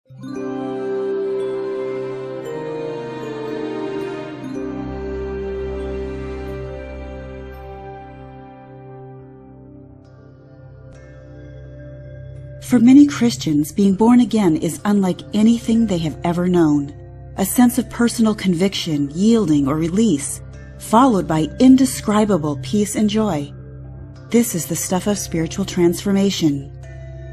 For many Christians, being born again is unlike anything they have ever known. A sense of personal conviction, yielding, or release, followed by indescribable peace and joy. This is the stuff of spiritual transformation.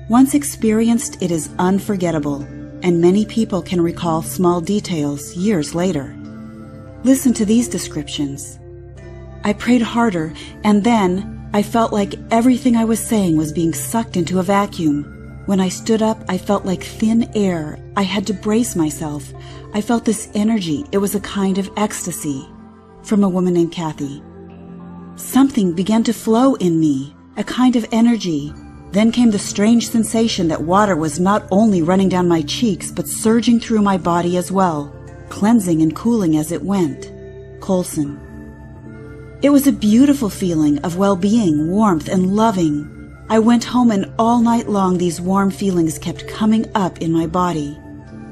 Once experienced, it is unforgettable, and many people can recall small details years later. Listen to these descriptions. I prayed harder, and then I felt like everything I was saying was being sucked into a vacuum. When I stood up, I felt like thin air. I had to brace myself. I felt this energy. It was a kind of ecstasy. From a woman named Kathy. Something began to flow in me, a kind of energy. Then came the strange sensation that water was not only running down my cheeks, but surging through my body as well, cleansing and cooling as it went. Colson. It was a beautiful feeling of well-being, warmth, and loving. I went home and all night long these warm feelings kept coming up in my body.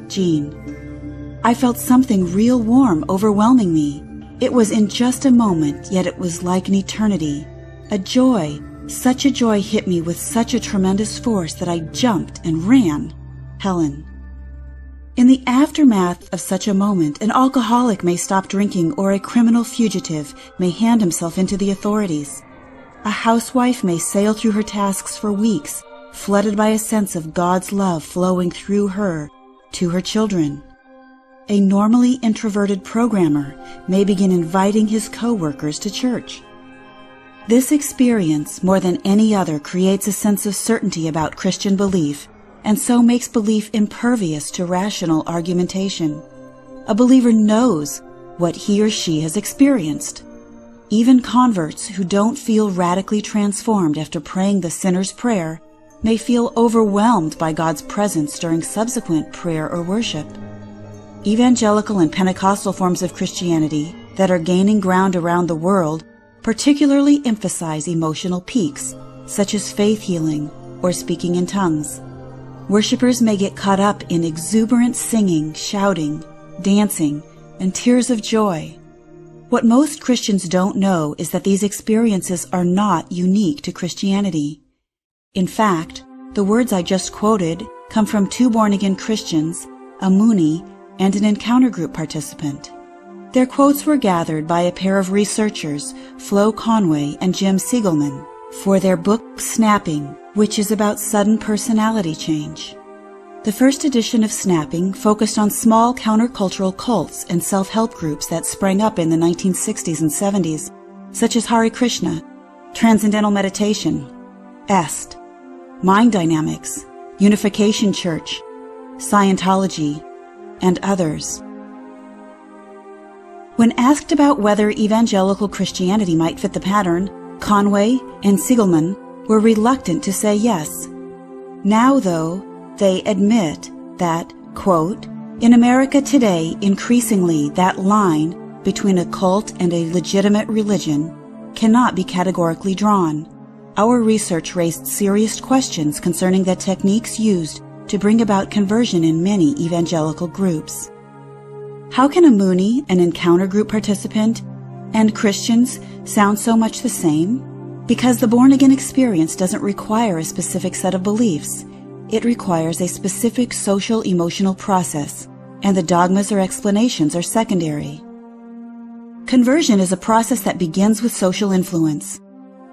Jean. I felt something real warm overwhelming me. It was in just a moment, yet it was like an eternity. A joy, such a joy hit me with such a tremendous force that I jumped and ran. Helen. In the aftermath of such a moment, an alcoholic may stop drinking or a criminal fugitive may hand himself into the authorities. A housewife may sail through her tasks for weeks, flooded by a sense of God's love flowing through her to her children. A normally introverted programmer may begin inviting his co-workers to church. This experience, more than any other, creates a sense of certainty about Christian belief, and so makes belief impervious to rational argumentation. A believer knows what he or she has experienced. Even converts who don't feel radically transformed after praying the sinner's prayer may feel overwhelmed by God's presence during subsequent prayer or worship. Evangelical and Pentecostal forms of Christianity that are gaining ground around the world particularly emphasize emotional peaks, such as faith healing or speaking in tongues. Worshippers may get caught up in exuberant singing, shouting, dancing, and tears of joy. What most Christians don't know is that these experiences are not unique to Christianity. In fact, the words I just quoted come from two born-again Christians, a Mooney, and an encounter group participant. Their quotes were gathered by a pair of researchers, Flo Conway and Jim Siegelman, for their book Snapping, which is about sudden personality change. The first edition of Snapping focused on small countercultural cults and self-help groups that sprang up in the 1960s and 70s, such as Hare Krishna, Transcendental Meditation, EST, Mind Dynamics, Unification Church, Scientology, and others. When asked about whether evangelical Christianity might fit the pattern, Conway and Siegelman were reluctant to say yes. Now, though, they admit that, quote, in America today, increasingly that line between a cult and a legitimate religion cannot be categorically drawn. Our research raised serious questions concerning the techniques used to bring about conversion in many evangelical groups. How can a Mooney, an encounter group participant, and Christians sound so much the same? Because the born-again experience doesn't require a specific set of beliefs. It requires a specific social-emotional process, and the dogmas or explanations are secondary. Conversion is a process that begins with social influence.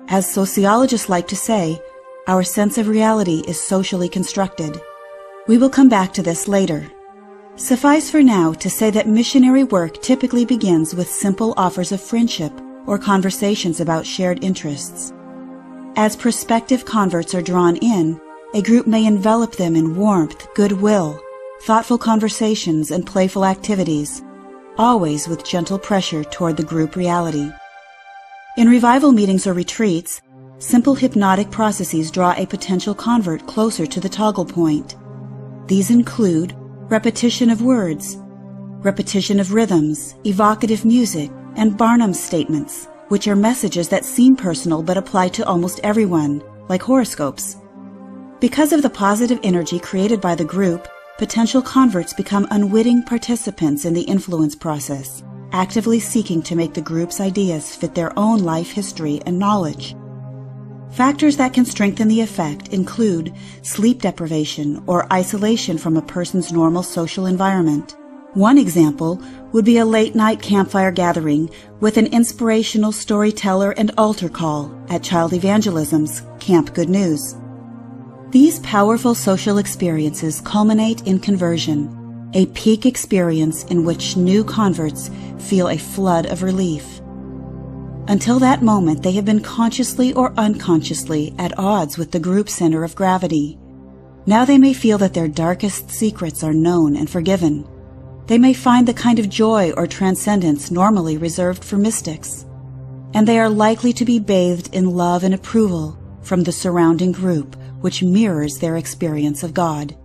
As sociologists like to say, our sense of reality is socially constructed. We will come back to this later. Suffice for now to say that missionary work typically begins with simple offers of friendship or conversations about shared interests. As prospective converts are drawn in, a group may envelop them in warmth, goodwill, thoughtful conversations, and playful activities, always with gentle pressure toward the group reality. In revival meetings or retreats, simple hypnotic processes draw a potential convert closer to the toggle point. These include repetition of words, repetition of rhythms, evocative music, and Barnum statements, which are messages that seem personal but apply to almost everyone, like horoscopes. Because of the positive energy created by the group, potential converts become unwitting participants in the influence process, actively seeking to make the group's ideas fit their own life history and knowledge. Factors that can strengthen the effect include sleep deprivation or isolation from a person's normal social environment. One example would be a late-night campfire gathering with an inspirational storyteller and altar call at Child Evangelism's Camp Good News. These powerful social experiences culminate in conversion, a peak experience in which new converts feel a flood of relief. Until that moment, they have been consciously or unconsciously at odds with the group center of gravity. Now they may feel that their darkest secrets are known and forgiven. They may find the kind of joy or transcendence normally reserved for mystics. And they are likely to be bathed in love and approval from the surrounding group, which mirrors their experience of God.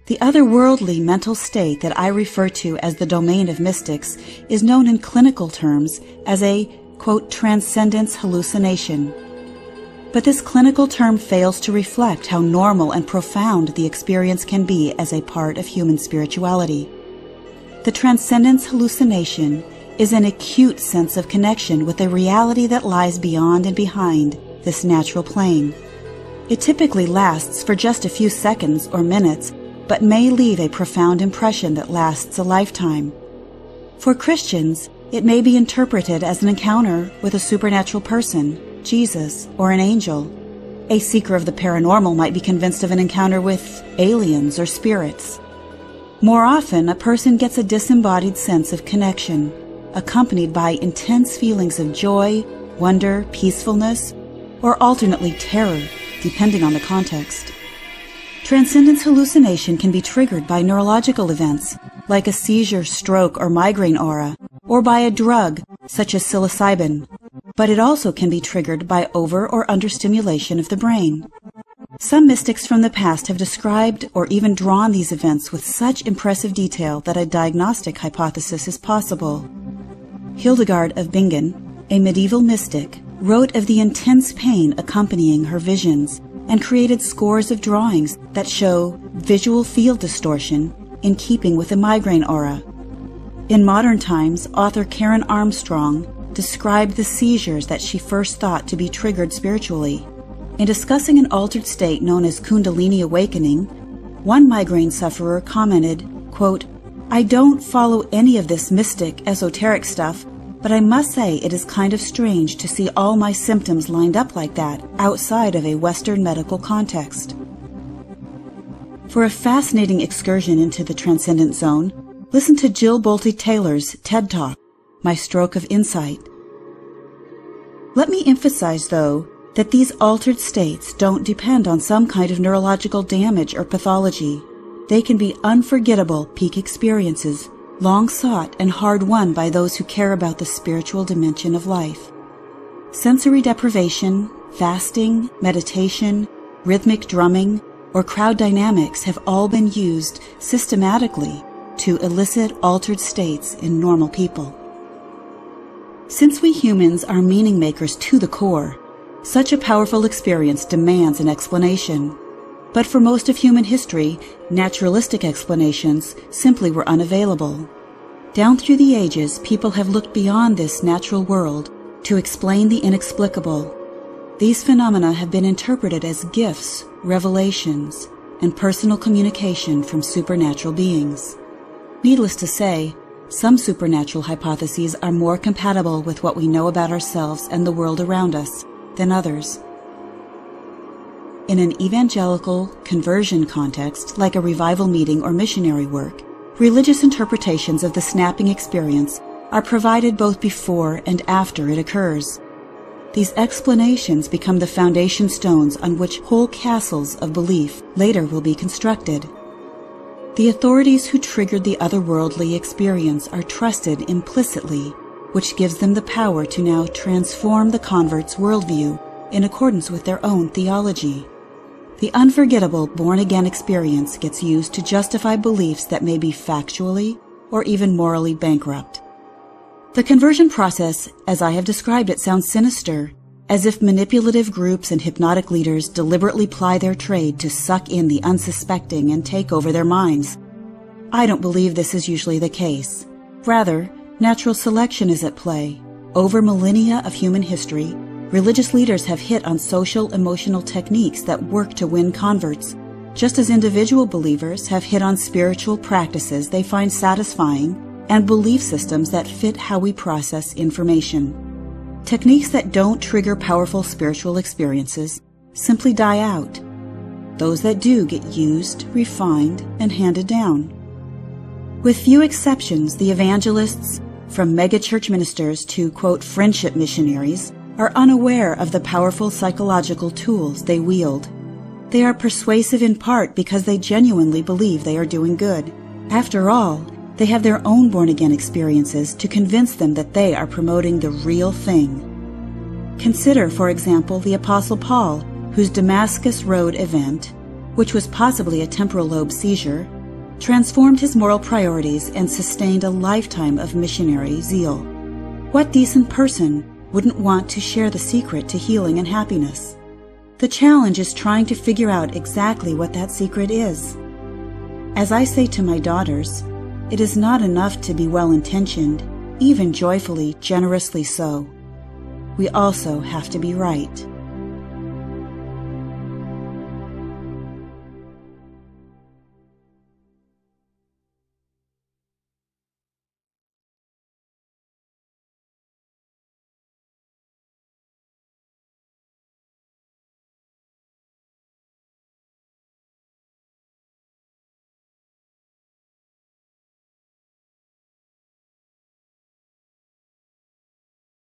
The otherworldly mental state that I refer to as the domain of mystics is known in clinical terms as a, quote, transcendence hallucination. But this clinical term fails to reflect how normal and profound the experience can be as a part of human spirituality. The transcendence hallucination is an acute sense of connection with a reality that lies beyond and behind this natural plane. It typically lasts for just a few seconds or minutes, but may leave a profound impression that lasts a lifetime. For Christians, it may be interpreted as an encounter with a supernatural person, Jesus, or an angel. A seeker of the paranormal might be convinced of an encounter with aliens or spirits. More often, a person gets a disembodied sense of connection, accompanied by intense feelings of joy, wonder, peacefulness, or alternately terror, depending on the context. Transcendence hallucination can be triggered by neurological events, like a seizure, stroke, or migraine aura, or by a drug, such as psilocybin, but it also can be triggered by over or understimulation of the brain. Some mystics from the past have described or even drawn these events with such impressive detail that a diagnostic hypothesis is possible. Hildegard of Bingen, a medieval mystic, wrote of the intense pain accompanying her visions, and created scores of drawings that show visual field distortion in keeping with the migraine aura. In modern times, author Karen Armstrong described the seizures that she first thought to be triggered spiritually. In discussing an altered state known as Kundalini awakening, one migraine sufferer commented, quote, "I don't follow any of this mystic, esoteric stuff, but I must say it is kind of strange to see all my symptoms lined up like that outside of a Western medical context." For a fascinating excursion into the transcendent zone, listen to Jill Bolte Taylor's TED Talk, My Stroke of Insight. Let me emphasize, though, that these altered states don't depend on some kind of neurological damage or pathology. They can be unforgettable peak experiences, long sought and hard won by those who care about the spiritual dimension of life. Sensory deprivation, fasting, meditation, rhythmic drumming, or crowd dynamics have all been used systematically to elicit altered states in normal people. Since we humans are meaning makers to the core, such a powerful experience demands an explanation. But for most of human history, naturalistic explanations simply were unavailable. Down through the ages, people have looked beyond this natural world to explain the inexplicable. These phenomena have been interpreted as gifts, revelations, and personal communication from supernatural beings. Needless to say, some supernatural hypotheses are more compatible with what we know about ourselves and the world around us than others. In an evangelical conversion context, like a revival meeting or missionary work, religious interpretations of the snapping experience are provided both before and after it occurs. These explanations become the foundation stones on which whole castles of belief later will be constructed. The authorities who triggered the otherworldly experience are trusted implicitly, which gives them the power to now transform the convert's worldview in accordance with their own theology. The unforgettable born-again experience gets used to justify beliefs that may be factually or even morally bankrupt. The conversion process, as I have described it, sounds sinister, as if manipulative groups and hypnotic leaders deliberately ply their trade to suck in the unsuspecting and take over their minds. I don't believe this is usually the case. Rather, natural selection is at play. Over millennia of human history, religious leaders have hit on social emotional techniques that work to win converts, just as individual believers have hit on spiritual practices they find satisfying and belief systems that fit how we process information. Techniques that don't trigger powerful spiritual experiences simply die out. Those that do get used, refined, and handed down. With few exceptions, the evangelists, from megachurch ministers to, quote, friendship missionaries, are unaware of the powerful psychological tools they wield. They are persuasive in part because they genuinely believe they are doing good. After all, they have their own born-again experiences to convince them that they are promoting the real thing. Consider, for example, the Apostle Paul, whose Damascus Road event, which was possibly a temporal lobe seizure, transformed his moral priorities and sustained a lifetime of missionary zeal. What decent person wouldn't want to share the secret to healing and happiness? The challenge is trying to figure out exactly what that secret is. As I say to my daughters, it is not enough to be well-intentioned, even joyfully, generously so. We also have to be right.